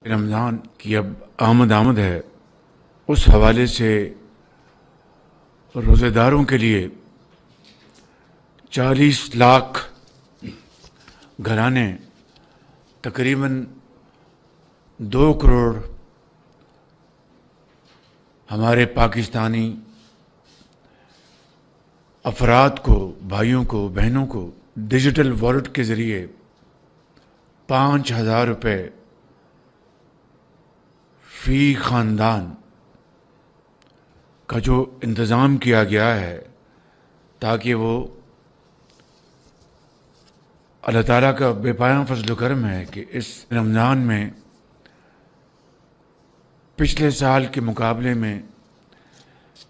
رمضان کی اب آمد ہے، اس حوالے سے روزے داروں کے لیے 40 لاکھ گھرانے، تقریباً 2 کروڑ ہمارے پاکستانی افراد کو، بھائیوں کو، بہنوں کو ڈیجیٹل والیٹ کے ذریعے 5,000 روپے فی خاندان کا جو انتظام کیا گیا ہے، تاکہ وہ اللہ تعالیٰ کا بے پایاں فضل و کرم ہے کہ اس رمضان میں پچھلے سال کے مقابلے میں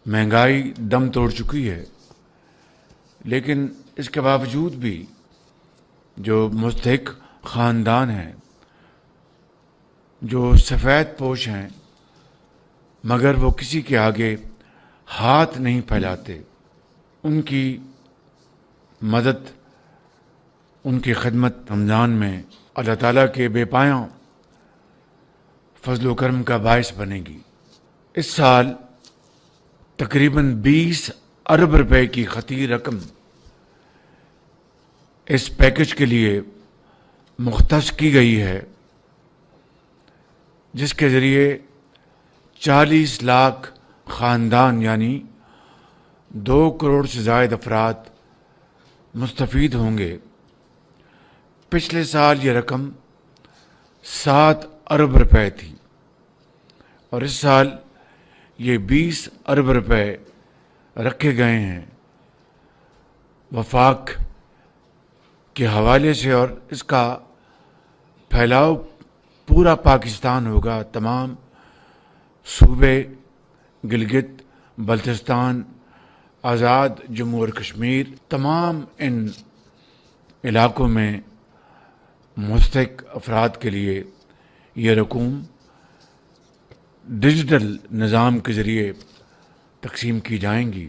مہنگائی دم توڑ چکی ہے، لیکن اس کے باوجود بھی جو مستحق خاندان ہیں، جو سفید پوش ہیں مگر وہ کسی کے آگے ہاتھ نہیں پھیلاتے، ان کی مدد، ان کی خدمت رمضان میں اللہ تعالیٰ کے بے پایاں فضل و کرم کا باعث بنے گی۔ اس سال تقریباً 20 ارب روپے کی خطیر رقم اس پیکج کے لیے مختص کی گئی ہے، جس کے ذریعے 40 لاکھ خاندان یعنی 2 کروڑ سے زائد افراد مستفید ہوں گے۔ پچھلے سال یہ رقم 7 ارب روپے تھی اور اس سال یہ 20 ارب روپے رکھے گئے ہیں وفاق کے حوالے سے، اور اس کا پھیلاؤ پورا پاکستان ہوگا۔ تمام صوبے، گلگت بلتستان، آزاد جموں اور کشمیر، تمام ان علاقوں میں مستحق افراد کے لیے یہ رقوم ڈیجیٹل نظام کے ذریعے تقسیم کی جائیں گی۔